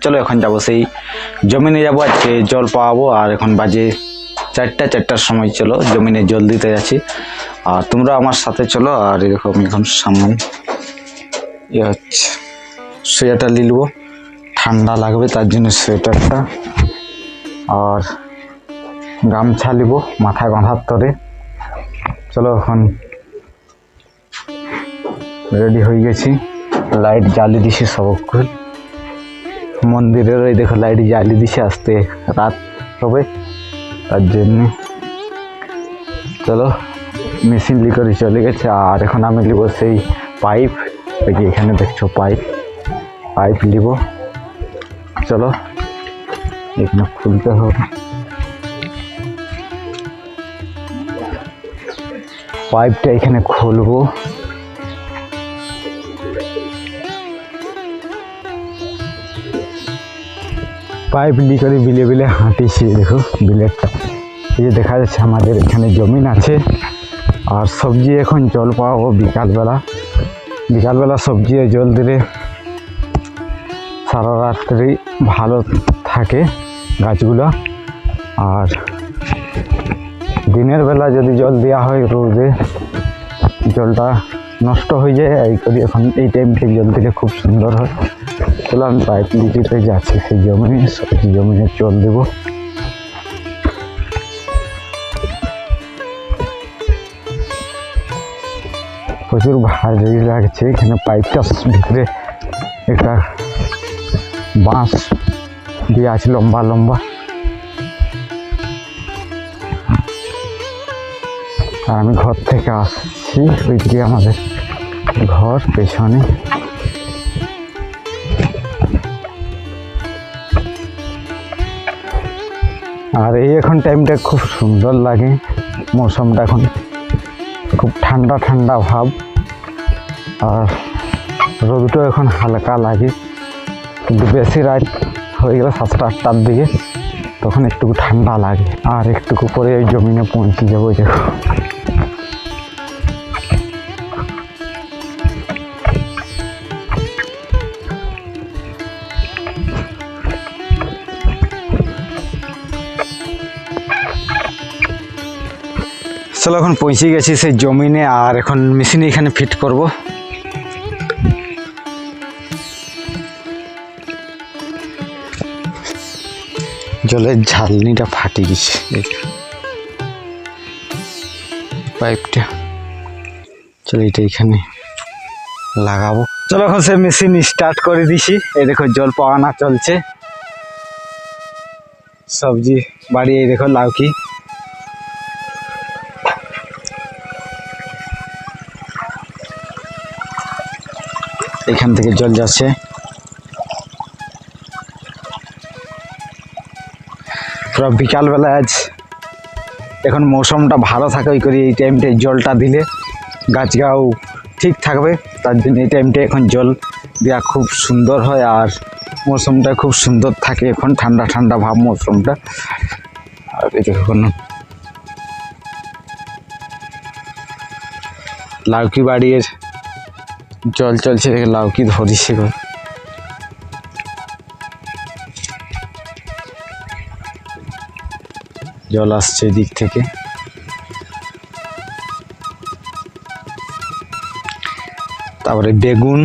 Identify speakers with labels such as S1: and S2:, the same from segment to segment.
S1: চলো এখন যাব সেই জমিনে যাব, আজকে জল পাওয়াবো। আর এখন বাজে 4টার সময়, চলো জমিনে জল দিতে যাচ্ছি আর তোমরা আমার সাথে চলো। আর এরকম এখন সামনে হচ্ছে সোয়েটার নিয়ে নেবো, ঠান্ডা লাগবে তার জন্য সোয়েটারটা, আর গামছা নিব মাথায় বাঁধার তরে। চলো এখন রেডি হয়ে গেছি, লাইট জ্বালিয়ে দিছি সবক্ষণ মন্দিরের, ওই দেখো লাইট জ্বালিয়ে দিছি, আসতে রাত হবে তার জন্যে। চলো মেশিন লিকরে চলে গেছে। আর এখন আমি নিব সেই পাইপ, দেখি এখানে দেখছো পাইপ নিব। চলো এখানে খুলতে হবে, পাইপটা এখানে খুলবো। পাইপ লিকরে বিলে বিলে হাঁটিছি, দেখো বিলেটটা, এই যে দেখা যাচ্ছে আমাদের এখানে জমিন আছে। আর সবজি এখন জল পাওয়াবো বিকালবেলা সবজি জল দিলে সারা রাত্রি ভালো থাকে গাছগুলো। আর দিনের বেলা যদি জল দেওয়া হয় রোদে, জলটা নষ্ট হয়ে যায়। এই করি এখন এই টাইমটা জল দিলে খুব সুন্দর হয়। চলো আমি পাইপ লিকিতে যাচ্ছি সেই জমিনে জল দেবো। প্রচুর ভারী লাগছে, এখানে পাইপটার ভিতরে একটা বাঁশ দিয়ে আছে লম্বা। আর আমি ঘর থেকে আসছি, ওইদিকে আমাদের ঘর পেছনে। আর এই এখন টাইমটা খুব সুন্দর লাগে, মৌসুমটা এখন খুব ঠান্ডা ভাব। আর রোদটাও এখন হালকা লাগে, কিন্তু বেশি রাত হয়ে গেলে 7টা-8টার দিকে তখন একটু ঠান্ডা লাগে। আর একটু পরে ওই জমিনে পৌঁছে যাবো। দেখো চলো এখন পৌঁছে গেছি সেই জমিনে, আর এখন মেশিনে এখানে ফিট করব। জলের ঝালনিটা ফাটে গেছে পাইপটা, চলো এটা এখানে লাগাবো। চলো এখন সে মেশিন স্টার্ট করে দিছি। এই দেখো জল পাওয়ানো চলছে, সবজি বাড়ি। এই দেখো লাউকি, এখান থেকে জল যাচ্ছে। পুরো বিকালবেলা আজ এখন মৌসুমটা ভালো থাকে, ওই করে এই টাইমটায় জলটা দিলে গাছগাও ঠিক থাকবে, তার জন্য এই টাইমটা এখন জল দেওয়া খুব সুন্দর হয়। আর মৌসুমটা খুব সুন্দর থাকে, এখন ঠান্ডা ভাব মৌসুমটা। আর এই দেখুন লাউকি বাড়ির জল চলছে, লাউকি ধরিছে গো। জল আসছে দিক থেকে। তারপরে বেগুন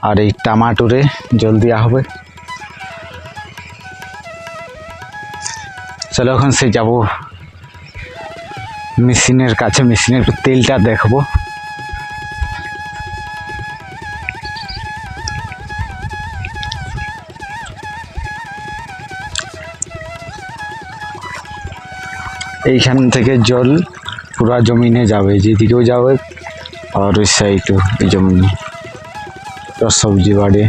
S1: আর এই টমাটোরে জল দেওয়া হবে। চলো এখন সে যাব মেশিনের কাছে, মেশিনের তেলটা দেখবো। এইখান থেকে জল পুরা জমিনে যাবে, যেদিকেও যাবে। আর ওই সাইডও এই জমিনে সবজি বাড়ি।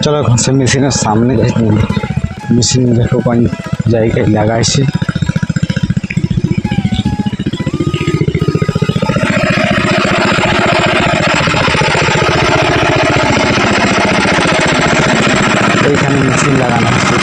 S1: চলো এখন সে মেশিনের সামনে যাই, মেশিন দেখো কোন জায়গায় লাগাইছি। এইখানে মেশিন লাগানো হচ্ছে।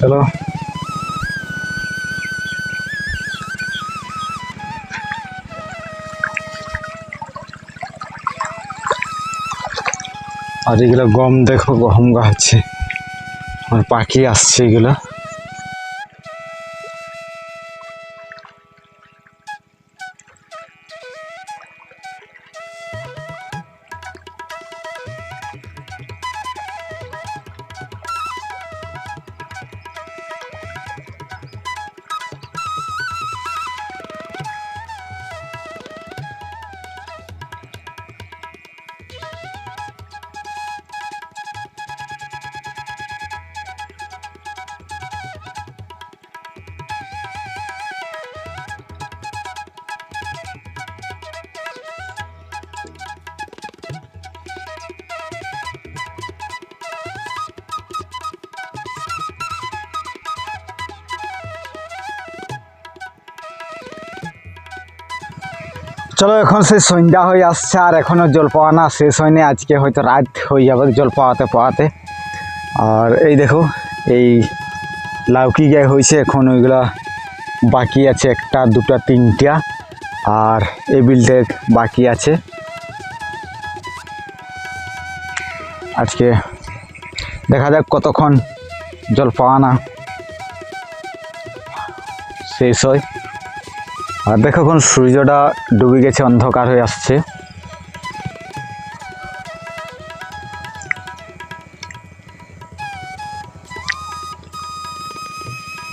S1: চলো আর এগুলো গম, দেখো গম গাছ, আর পাখি আসছে এগুলো। চলো এখন সেই সন্ধ্যা হয়ে আসছে আর এখনও জল পাওয়া না শেষ হয়নি, আজকে হয়তো রাত হয়ে যাবে জল পাওয়াতে পাওয়াতে। আর এই দেখো এই লাউকি গায়ে হয়েছে, এখন ওইগুলা বাকি আছে, একটা দুটা তিনটা, আর এই বিলটা বাকি আছে। আজকে দেখা যাক কতক্ষণ জল পাওয়া না শেষ হয়। আর দেখো এখন সূর্যটা ডুবে গেছে, অন্ধকার হয়ে আসছে।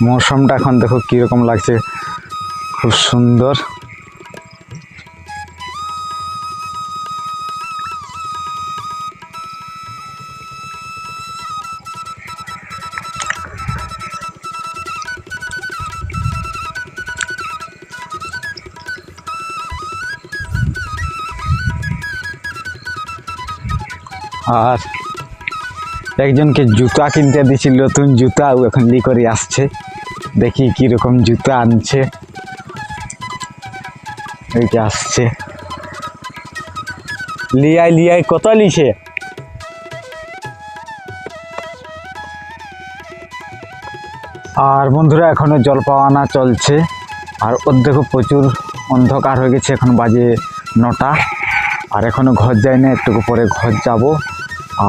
S1: মৌসুমটা এখন দেখো কীরকম লাগছে, খুব সুন্দর। আর একজনকে জুতা কিনতে দিয়েছিল, নতুন জুতা, এখন লি করে আসছে, দেখি কীরকম জুতা আনছে। এইটা আসছে, লিয়াই কত লিছে? আর বন্ধুরা এখনও জল পাওয়া না চলছে, আর ওর দেখো প্রচুর অন্ধকার হয়ে গেছে, এখন বাজে 9টা, আর এখনও ঘর যাই না, একটু পরে ঘর যাব।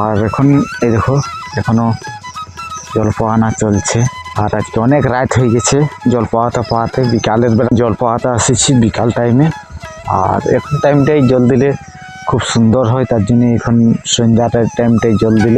S1: আর এখন এই দেখো এখনও জল পাওয়ানো চলছে, আর আজকে অনেক রাত হয়ে গেছে জল পাওয়াতে বিকালের বেলা জল পাওয়াতে আসেছি বিকাল টাইমে। আর এখন টাইমটাই জল দিলে খুব সুন্দর হয়, তার জন্য এখন সন্ধ্যাটার টাইমটাই জল দিলে